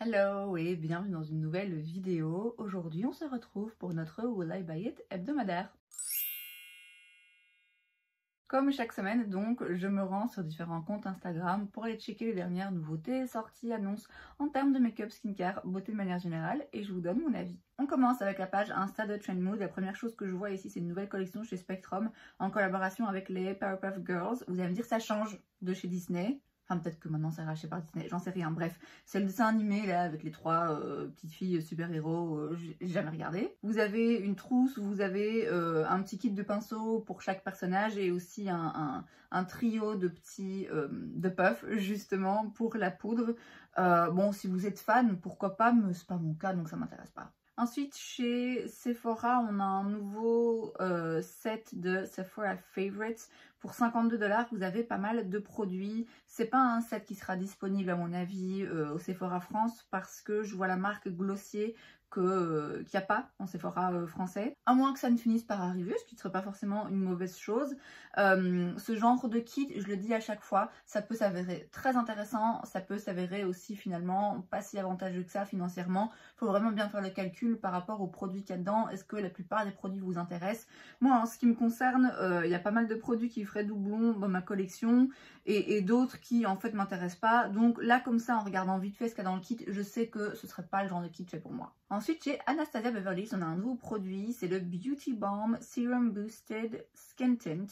Hello et bienvenue dans une nouvelle vidéo. Aujourd'hui, on se retrouve pour notre Will I Buy It hebdomadaire. Comme chaque semaine, donc, je me rends sur différents comptes Instagram pour aller checker les dernières nouveautés, sorties, annonces en termes de make-up, skincare, beauté de manière générale et je vous donne mon avis. On commence avec la page Insta de Trendmood. La première chose que je vois ici, c'est une nouvelle collection chez Spectrum en collaboration avec les Powerpuff Girls. Vous allez me dire, ça change de chez Disney. Enfin, peut-être que maintenant c'est racheté par Disney, j'en sais rien. Bref, c'est le dessin animé là avec les trois petites filles super-héros, j'ai jamais regardé. Vous avez une trousse où vous avez un petit kit de pinceaux pour chaque personnage et aussi un trio de petits de puffs justement pour la poudre. Bon, si vous êtes fan, pourquoi pas, mais c'est pas mon cas donc ça m'intéresse pas. Ensuite, chez Sephora, on a un nouveau set de Sephora Favorites. Pour 52 $, vous avez pas mal de produits. C'est pas un set qui sera disponible à mon avis au Sephora France parce que je vois la marque Glossier qu'il n'y a pas en Sephora français. À moins que ça ne finisse par arriver, ce qui ne serait pas forcément une mauvaise chose. Ce genre de kit, je le dis à chaque fois, ça peut s'avérer très intéressant, ça peut s'avérer aussi finalement pas si avantageux que ça financièrement. Il faut vraiment bien faire le calcul par rapport aux produits qu'il y a dedans. Est-ce que la plupart des produits vous intéressent? Moi, en ce qui me concerne, il y a pas mal de produits qui feraient doublon dans ma collection et d'autres qui en fait m'intéressent pas. Donc là, comme ça, en regardant vite fait ce qu'il y a dans le kit, je sais que ce serait pas le genre de kit fait pour moi. Ensuite, chez Anastasia Beverly Hills, on a un nouveau produit, c'est le Beauty Balm Serum Boosted Skin Tint.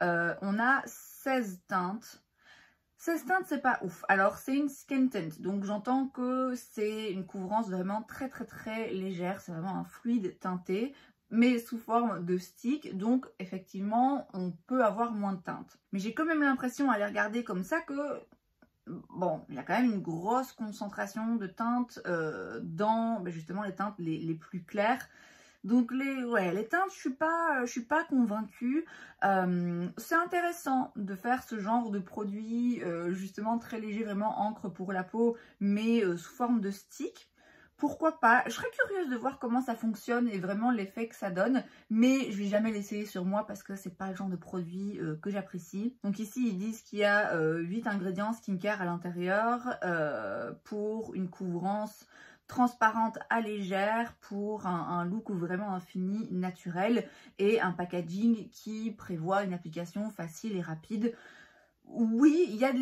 On a 16 teintes. 16 teintes, c'est pas ouf. Alors, c'est une skin tint, donc j'entends que c'est une couvrance vraiment très légère. C'est vraiment un fluide teinté, mais sous forme de stick. Donc, effectivement, on peut avoir moins de teintes. Mais j'ai quand même l'impression, à les regarder comme ça, que bon, il y a quand même une grosse concentration de teintes dans justement les teintes les plus claires. Donc les teintes, je suis pas convaincue. C'est intéressant de faire ce genre de produit justement très léger, vraiment encre pour la peau, mais sous forme de stick. Pourquoi pas? Je serais curieuse de voir comment ça fonctionne et vraiment l'effet que ça donne, mais je vais jamais l'essayer sur moi parce que c'est pas le genre de produit que j'apprécie. Donc ici, ils disent qu'il y a 8 ingrédients skincare à l'intérieur pour une couvrance transparente à légère pour un look vraiment infini, naturel et un packaging qui prévoit une application facile et rapide. Oui, il y a de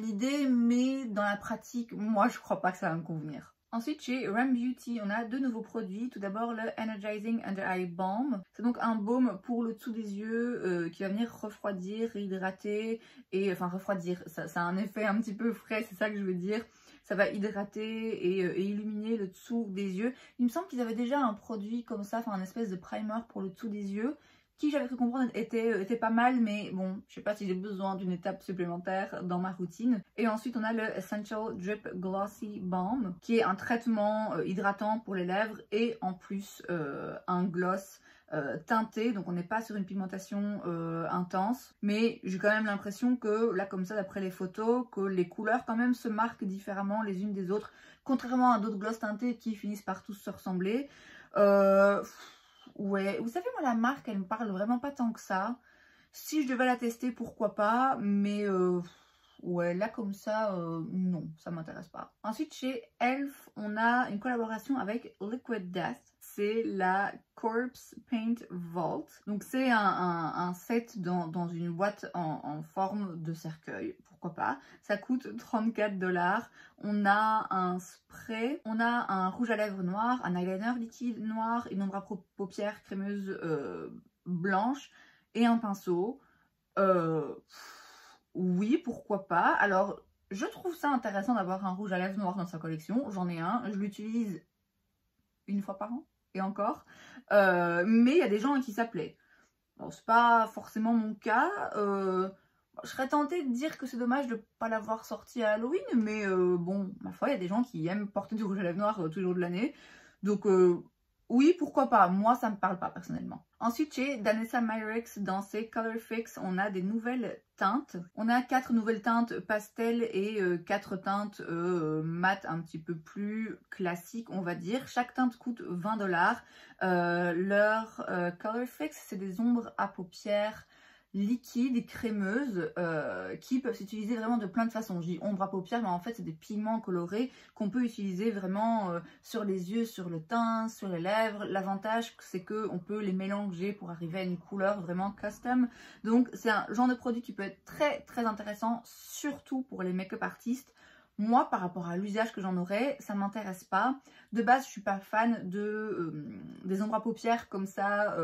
l'idée, mais dans la pratique, moi je crois pas que ça va me convenir. Ensuite, chez Ram Beauty, on a deux nouveaux produits. Tout d'abord, le Energizing Under Eye Balm. C'est donc un baume pour le dessous des yeux qui va venir refroidir, réhydrater et enfin refroidir. Ça a un effet un petit peu frais, c'est ça que je veux dire. Ça va hydrater et illuminer le dessous des yeux. Il me semble qu'ils avaient déjà un produit comme ça, enfin un espèce de primer pour le dessous des yeux, qui j'avais cru comprendre était pas mal, mais bon, je sais pas si j'ai besoin d'une étape supplémentaire dans ma routine. Et ensuite, on a le Essential Drip Glossy Balm, qui est un traitement hydratant pour les lèvres et en plus un gloss teinté, donc on n'est pas sur une pigmentation intense, mais j'ai quand même l'impression que là comme ça d'après les photos, que les couleurs quand même se marquent différemment les unes des autres, contrairement à d'autres gloss teintés qui finissent par tous se ressembler. Ouais, vous savez, moi la marque elle me parle vraiment pas tant que ça. Si je devais la tester, pourquoi pas, mais ouais, là comme ça, non, ça m'intéresse pas. Ensuite, chez Elf, on a une collaboration avec Liquid Death. C'est la Corpse Paint Vault. Donc c'est un set dans une boîte en forme de cercueil, pourquoi pas. Ça coûte 34 $. On a un spray, on a un rouge à lèvres noir, un eyeliner liquide noir, une ombre à paupières crémeuse blanche et un pinceau. Oui, pourquoi pas. Alors, je trouve ça intéressant d'avoir un rouge à lèvres noir dans sa collection. J'en ai un, je l'utilise une fois par an, et encore. Mais il y a des gens à qui ça plaît. Bon, c'est pas forcément mon cas. Je serais tentée de dire que c'est dommage de ne pas l'avoir sorti à Halloween, mais bon, ma foi, il y a des gens qui aiment porter du rouge à lèvres noir tous les jours de l'année. Donc, oui, pourquoi pas. Moi, ça me parle pas personnellement. Ensuite, chez Danessa Myricks, dans ses Color Fix, on a des nouvelles teintes. On a 4 nouvelles teintes pastel et 4 teintes mat un petit peu plus classiques, on va dire. Chaque teinte coûte 20 $. Leur Color Fix, c'est des ombres à paupières liquides et crémeuses qui peuvent s'utiliser vraiment de plein de façons. Je dis ombre à paupières, mais en fait c'est des pigments colorés qu'on peut utiliser vraiment sur les yeux, sur le teint, sur les lèvres. L'avantage c'est qu'on peut les mélanger pour arriver à une couleur vraiment custom. Donc c'est un genre de produit qui peut être très très intéressant, surtout pour les make-up artistes. Moi, par rapport à l'usage que j'en aurais, ça ne m'intéresse pas. De base, je suis pas fan des ombres à paupières comme ça,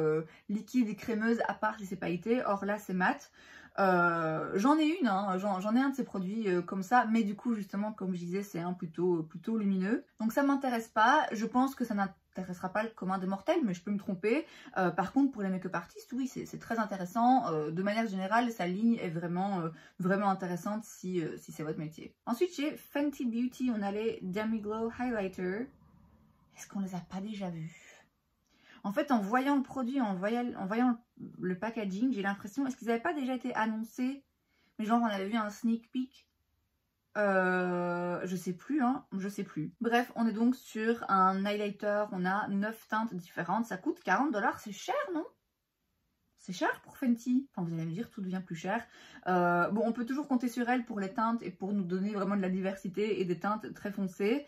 liquides et crémeuses, à part si c'est pailleté. Or là, c'est mat. J'en ai une, hein, j'en ai un de ces produits comme ça, mais du coup, justement, comme je disais, c'est un plutôt lumineux. Donc ça m'intéresse pas. Je pense que ça n'intéressera pas le commun des mortels, mais je peux me tromper. Par contre, pour les make-up artistes, oui, c'est très intéressant. De manière générale, sa ligne est vraiment intéressante si c'est votre métier. Ensuite, chez Fenty Beauty, on a les Demi Glow Highlighter. Est-ce qu'on les a pas déjà vus? En fait, en voyant le produit, en voyant le packaging, j'ai l'impression, est-ce qu'ils n'avaient pas déjà été annoncés? Mais genre, on avait vu un sneak peek. Je sais plus, hein, je sais plus. Bref, on est donc sur un highlighter, on a 9 teintes différentes, ça coûte 40 $, c'est cher, non? C'est cher pour Fenty. Enfin, vous allez me dire, tout devient plus cher. Bon, on peut toujours compter sur elle pour les teintes et pour nous donner vraiment de la diversité et des teintes très foncées.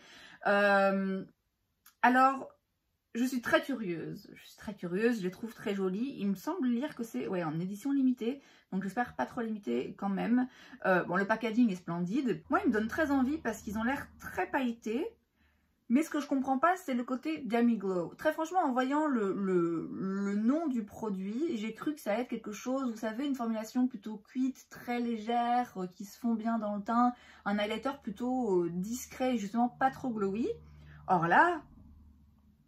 Alors, je suis très curieuse, je les trouve très jolies. Il me semble lire que c'est en édition limitée, donc j'espère pas trop limitée quand même. Bon, le packaging est splendide. Moi, il me donne très envie parce qu'ils ont l'air très pailletés. Mais ce que je comprends pas, c'est le côté Demi Glow. Très franchement, en voyant le nom du produit, j'ai cru que ça allait être quelque chose, vous savez, une formulation plutôt cuite, très légère, qui se fond bien dans le teint. Un highlighter plutôt discret, justement pas trop glowy. Or là,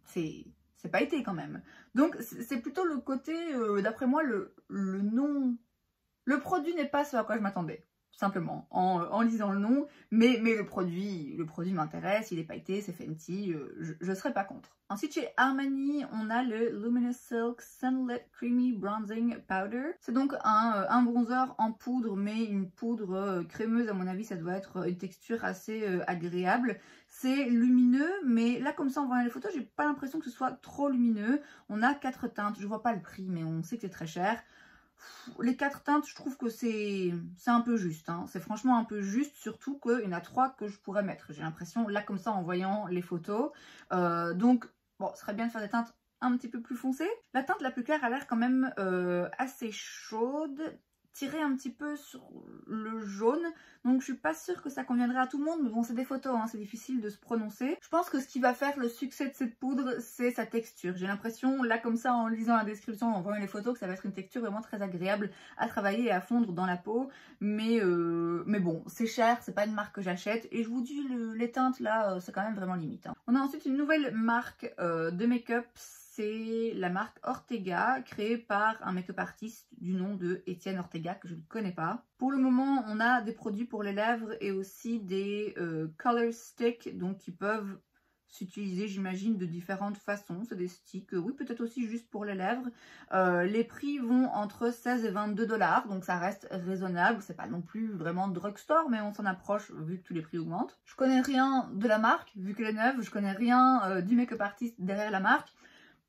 c'est pas été quand même. Donc c'est plutôt le côté, d'après moi, le nom. Le produit n'est pas ce à quoi je m'attendais, simplement, en lisant le nom. Mais le produit m'intéresse, il est pailleté, c'est Fenty, je serais pas contre. Ensuite, chez Armani, on a le Luminous Silk Sunlit Creamy Bronzing Powder. C'est donc un bronzer en poudre, mais une poudre crémeuse. À mon avis, ça doit être une texture assez agréable. C'est lumineux, mais là, comme ça, en voyant les photos, j'ai pas l'impression que ce soit trop lumineux. On a 4 teintes. Je vois pas le prix, mais on sait que c'est très cher. Les 4 teintes, je trouve que c'est un peu juste, hein. C'est franchement un peu juste, surtout qu'il y en a 3 que je pourrais mettre. J'ai l'impression, là comme ça, en voyant les photos. Donc, bon, ce serait bien de faire des teintes un petit peu plus foncées. La teinte la plus claire a l'air quand même assez chaude, tirée un petit peu sur le jaune. Donc, je suis pas sûre que ça conviendrait à tout le monde. Mais bon, c'est des photos, hein, c'est difficile de se prononcer. Je pense que ce qui va faire le succès de cette poudre, c'est sa texture. J'ai l'impression, là comme ça, en lisant la description, en voyant les photos, que ça va être une texture vraiment très agréable à travailler et à fondre dans la peau. Mais bon, c'est cher, c'est pas une marque que j'achète. Et je vous dis, les teintes là, c'est quand même vraiment limite, hein. On a ensuite une nouvelle marque de make-up. C'est la marque Ortega, créée par un make-up artiste du nom de Étienne Ortega, que je ne connais pas. Pour le moment, on a des produits pour les lèvres et aussi des color sticks, donc qui peuvent s'utiliser, j'imagine, de différentes façons. C'est des sticks, oui, peut-être aussi juste pour les lèvres. Les prix vont entre 16 et 22 $, donc ça reste raisonnable. C'est pas non plus vraiment drugstore, mais on s'en approche vu que tous les prix augmentent. Je connais rien de la marque, vu qu'elle est neuve. Je connais rien du make-up artiste derrière la marque.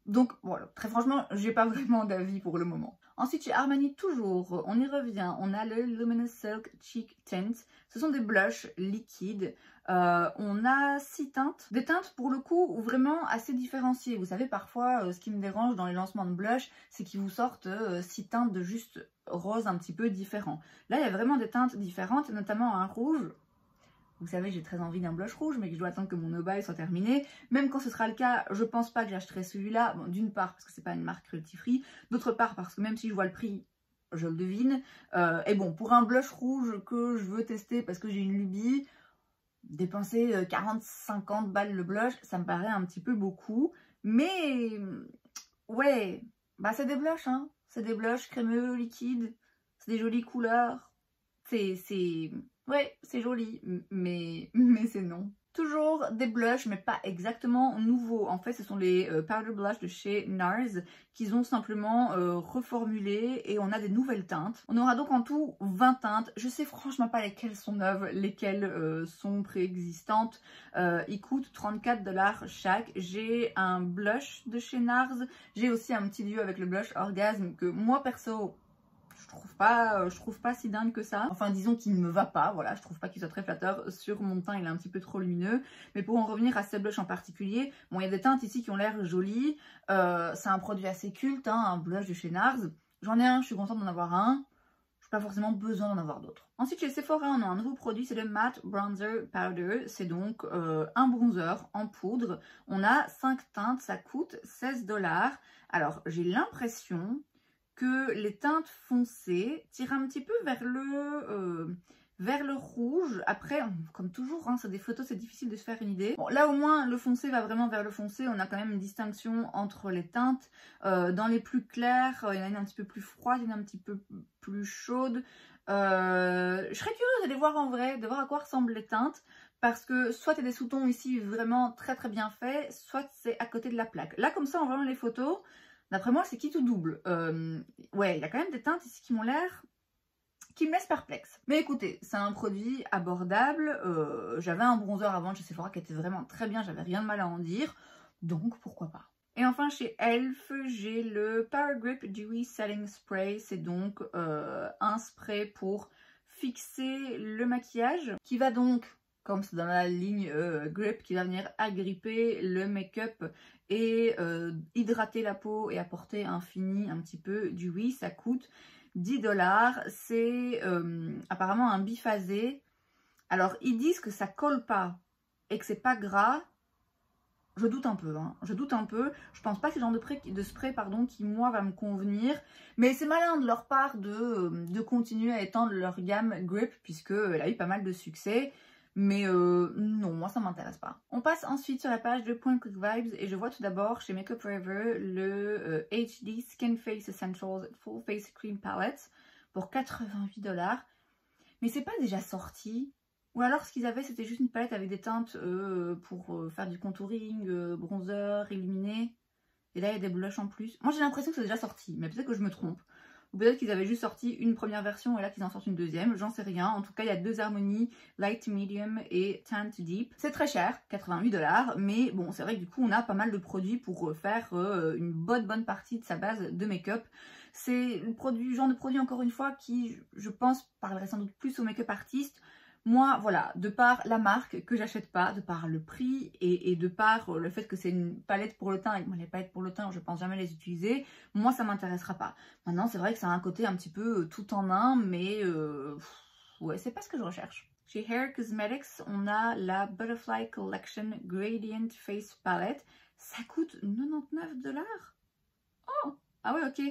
Donc voilà, très franchement, j'ai pas vraiment d'avis pour le moment. Ensuite, chez Armani, toujours, on y revient, on a le Luminous Silk Cheek Tint. Ce sont des blushs liquides. On a 6 teintes. Des teintes, pour le coup, vraiment assez différenciées. Vous savez, parfois, ce qui me dérange dans les lancements de blush, c'est qu'ils vous sortent 6 teintes de juste rose un petit peu différents. Là, il y a vraiment des teintes différentes, notamment un rouge. Vous savez, j'ai très envie d'un blush rouge, mais que je dois attendre que mon no-buy soit terminé. Même quand ce sera le cas, je pense pas que j'achèterai celui-là. Bon, d'une part, parce que c'est pas une marque cruelty free. D'autre part, parce que même si je vois le prix, je le devine. Et bon, pour un blush rouge que je veux tester parce que j'ai une lubie, dépenser 40-50 balles le blush, ça me paraît un petit peu beaucoup. Mais, ouais, bah c'est des blushs, hein. C'est des blushs crémeux, liquides. C'est des jolies couleurs. Ouais, c'est joli, mais c'est non. Toujours des blushs, mais pas exactement nouveaux. En fait, ce sont les powder blush de chez NARS qu'ils ont simplement reformulés et on a des nouvelles teintes. On aura donc en tout 20 teintes. Je sais franchement pas lesquelles sont neuves, lesquelles sont préexistantes. Ils coûtent 34 $ chaque. J'ai un blush de chez NARS. J'ai aussi un petit duo avec le blush Orgasme que moi perso, je trouve pas si dingue que ça. Enfin, disons qu'il ne me va pas, voilà, je trouve pas qu'il soit très flatteur sur mon teint, il est un petit peu trop lumineux. Mais pour en revenir à ce blush en particulier, bon, il y a des teintes ici qui ont l'air jolies. C'est un produit assez culte, hein, un blush de chez NARS. J'en ai un, je suis contente d'en avoir un. Je n'ai pas forcément besoin d'en avoir d'autres. Ensuite, chez Sephora, on a un nouveau produit, c'est le Matte Bronzer Powder. C'est donc un bronzer en poudre. On a 5 teintes, ça coûte 16 $. Alors, j'ai l'impression que les teintes foncées tirent un petit peu vers le rouge. Après, comme toujours, hein, c'est des photos, c'est difficile de se faire une idée. Bon, là au moins, le foncé va vraiment vers le foncé. On a quand même une distinction entre les teintes. Dans les plus clairs, il y en a une un petit peu plus froide, il y en a un petit peu plus chaude. Je serais curieuse d'aller voir en vrai, de voir à quoi ressemblent les teintes. Parce que soit il y a des sous-tons ici vraiment très très bien faits, soit c'est à côté de la plaque. Là, comme ça, en voyant les photos, d'après moi, c'est qui tout double. Ouais, il y a quand même des teintes ici qui m'ont l'air... qui me laisse perplexe. Mais écoutez, c'est un produit abordable. J'avais un bronzer avant de chez Sephora qui était vraiment très bien, j'avais rien de mal à en dire. Donc, pourquoi pas. Et enfin, chez Elf, j'ai le Power Grip Dewy Setting Spray. C'est donc un spray pour fixer le maquillage qui va donc, comme c'est dans la ligne Grip, qui va venir agripper le make-up et hydrater la peau et apporter un fini un petit peu dewy. Ça coûte 10 $. C'est apparemment un biphasé. Alors, ils disent que ça colle pas et que c'est pas gras. Je doute un peu, hein. Je doute un peu. Je pense pas que c'est le genre de spray qui, moi, va me convenir. Mais c'est malin de leur part de continuer à étendre leur gamme Grip, puisqu'elle a eu pas mal de succès. Mais non, moi, ça m'intéresse pas. On passe ensuite sur la page de Point Click Vibes. Et je vois tout d'abord chez Makeup Forever le HD Skin Face Essentials Full Face Cream Palette pour 88 $. Mais c'est pas déjà sorti? Ou alors ce qu'ils avaient c'était juste une palette avec des teintes pour faire du contouring, bronzer, illuminé. Et là il y a des blushs en plus. Moi j'ai l'impression que c'est déjà sorti, mais peut-être que je me trompe. Ou peut-être qu'ils avaient juste sorti une première version et là qu'ils en sortent une deuxième, j'en sais rien. En tout cas il y a 2 harmonies, Light to Medium et Tan to Deep. C'est très cher, 88 $, mais bon c'est vrai que du coup on a pas mal de produits pour faire une bonne partie de sa base de make-up. C'est le genre de produit encore une fois qui je pense parlerait sans doute plus aux make-up artistes. Moi, voilà, de par la marque que j'achète pas, de par le prix et de par le fait que c'est une palette pour le teint, et que moi les palettes pour le teint, je pense jamais les utiliser, moi ça m'intéressera pas. Maintenant, c'est vrai que ça a un côté un petit peu tout en un, mais ouais, c'est pas ce que je recherche. Chez Hair Cosmetics, on a la Butterfly Collection Gradient Face Palette. Ça coûte 99 $. Oh, ah ouais, ok.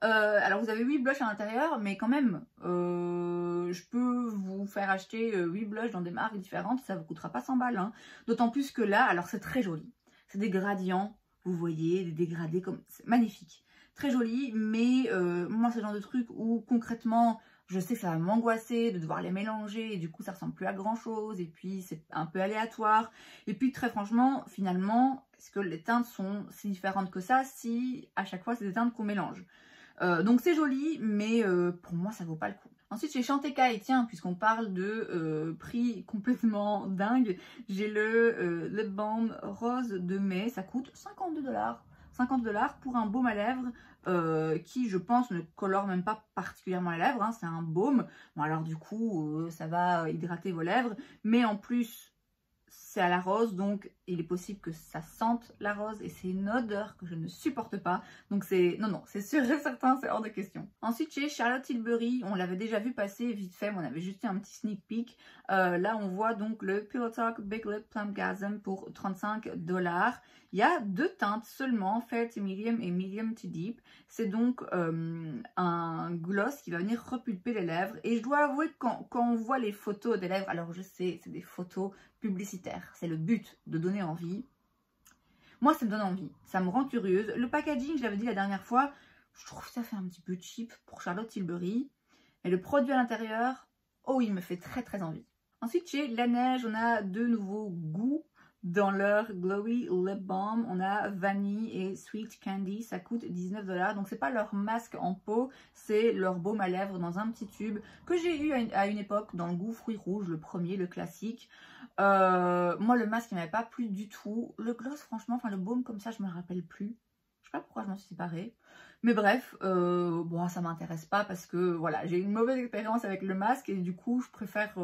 Alors vous avez 8 blushs à l'intérieur, mais quand même, je peux vous faire acheter 8 blushs dans des marques différentes, ça vous coûtera pas 100 balles. Hein. D'autant plus que là, alors c'est très joli. C'est des gradients, vous voyez, des dégradés comme... C'est magnifique. Très joli, mais moi c'est le genre de truc où concrètement, je sais que ça va m'angoisser de devoir les mélanger et du coup ça ressemble plus à grand chose et puis c'est un peu aléatoire. Et puis très franchement, finalement, est-ce que les teintes sont si différentes que ça si à chaque fois c'est des teintes qu'on mélange? Donc c'est joli, mais pour moi ça vaut pas le coup. Ensuite chez Chantecaille, tiens, puisqu'on parle de prix complètement dingue, j'ai le Lip Balm Rose de mai, ça coûte 52 $. 50 $ pour un baume à lèvres qui je pense ne colore même pas particulièrement les lèvres, hein, c'est un baume. Bon alors du coup ça va hydrater vos lèvres, mais en plus c'est à la rose, donc il est possible que ça sente la rose et c'est une odeur que je ne supporte pas. Donc c'est... non, c'est sûr et certain, c'est hors de question. Ensuite chez Charlotte Tilbury, on l'avait déjà vu passer vite fait, mais on avait juste eu un petit sneak peek. Là on voit donc le Pillow Talk Big Lip Plumpgasm pour 35 $. Il y a 2 teintes seulement, Fair to Medium et Medium to Deep. C'est donc un gloss qui va venir repulper les lèvres. Et je dois avouer que quand on voit les photos des lèvres, alors je sais, c'est des photos publicitaires. C'est le but de donner envie. Moi, ça me donne envie. Ça me rend curieuse. Le packaging, je l'avais dit la dernière fois, je trouve que ça fait un petit peu cheap pour Charlotte Tilbury. Mais le produit à l'intérieur, oh, il me fait très très envie. Ensuite, chez Laneige, on a 2 nouveaux goûts. Dans leur Glowy Lip Balm, on a Vanille et Sweet Candy, ça coûte 19 $. Donc c'est pas leur masque en peau, c'est leur baume à lèvres dans un petit tube que j'ai eu à une époque dans le goût fruits rouges, le premier, le classique. Moi le masque il m'avait pas plu du tout. Le gloss franchement, enfin le baume comme ça je me rappelle plus. Je sais pas pourquoi je m'en suis séparée. Mais bref, bon, ça m'intéresse pas parce que voilà, j'ai une mauvaise expérience avec le masque et du coup, je préfère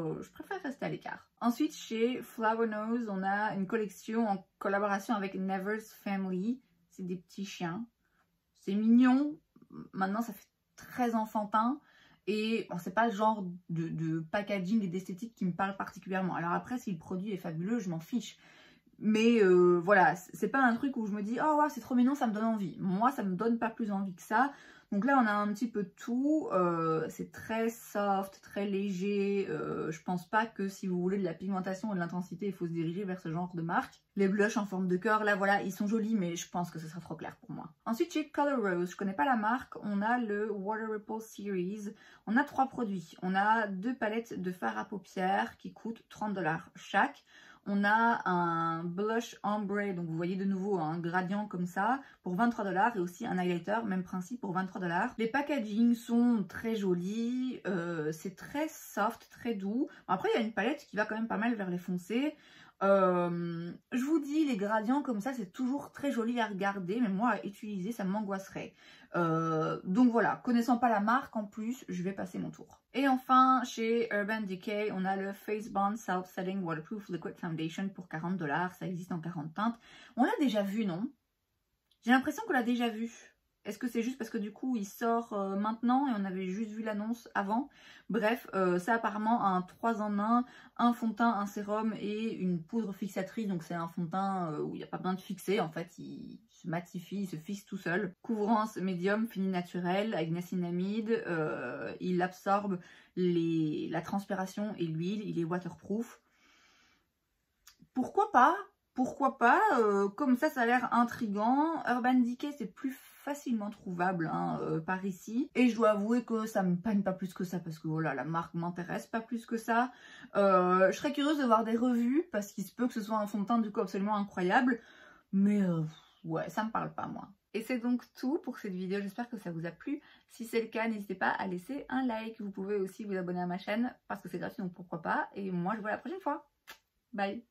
rester à l'écart. Ensuite, chez Flower Nose, on a une collection en collaboration avec Never's Family. C'est des petits chiens. C'est mignon. Maintenant, ça fait très enfantin. Et bon, c'est pas le genre de packaging et d'esthétique qui me parle particulièrement. Alors après, si le produit est fabuleux, je m'en fiche. Mais voilà, c'est pas un truc où je me dis « Oh wow, c'est trop mignon, ça me donne envie ». Moi, ça me donne pas plus envie que ça. Donc là, on a un petit peu de tout. C'est très soft, très léger. Je pense pas que si vous voulez de la pigmentation et de l'intensité, il faut se diriger vers ce genre de marque. Les blushs en forme de cœur, là, voilà, ils sont jolis, mais je pense que ce sera trop clair pour moi. Ensuite, chez Color Rose, je connais pas la marque. On a le Water Ripple Series. On a 3 produits. On a 2 palettes de fard à paupières qui coûtent 30 $ chaque. On a un blush ombre, donc vous voyez de nouveau un gradient comme ça, pour 23 $ et aussi un highlighter, même principe, pour 23 $. Les packaging sont très jolis, c'est très soft, très doux. Après, il y a une palette qui va quand même pas mal vers les foncés. Je vous dis, les gradients comme ça, c'est toujours très joli à regarder, mais moi, à utiliser, ça m'angoisserait. Donc voilà, connaissant pas la marque en plus, je vais passer mon tour. Et enfin, chez Urban Decay, on a le Face Bond Self Setting Waterproof Liquid Foundation pour 40 $. Ça existe en 40 teintes. On l'a déjà vu, non? J'ai l'impression qu'on l'a déjà vu. Est-ce que c'est juste parce que du coup il sort maintenant et on avait juste vu l'annonce avant? Bref, ça apparemment a un 3 en 1, un fond de teint, un sérum et une poudre fixatrice. Donc c'est un fond de teint où il n'y a pas besoin de fixer. En fait, il se matifie, il se fixe tout seul. Couvrance médium, fini naturel avec niacinamide. Il absorbe la transpiration et l'huile. Il est waterproof. Pourquoi pas? Pourquoi pas, comme ça a l'air intriguant. Urban Decay, c'est plus facilement trouvable hein, par ici. Et je dois avouer que ça me peine pas plus que ça parce que voilà, la marque m'intéresse pas plus que ça. Je serais curieuse de voir des revues parce qu'il se peut que ce soit un fond de teint du coup absolument incroyable. Mais ouais, ça me parle pas moi. Et c'est donc tout pour cette vidéo, j'espère que ça vous a plu. Si c'est le cas, n'hésitez pas à laisser un like. Vous pouvez aussi vous abonner à ma chaîne parce que c'est gratuit, donc pourquoi pas. Et moi, je vous vois la prochaine fois. Bye!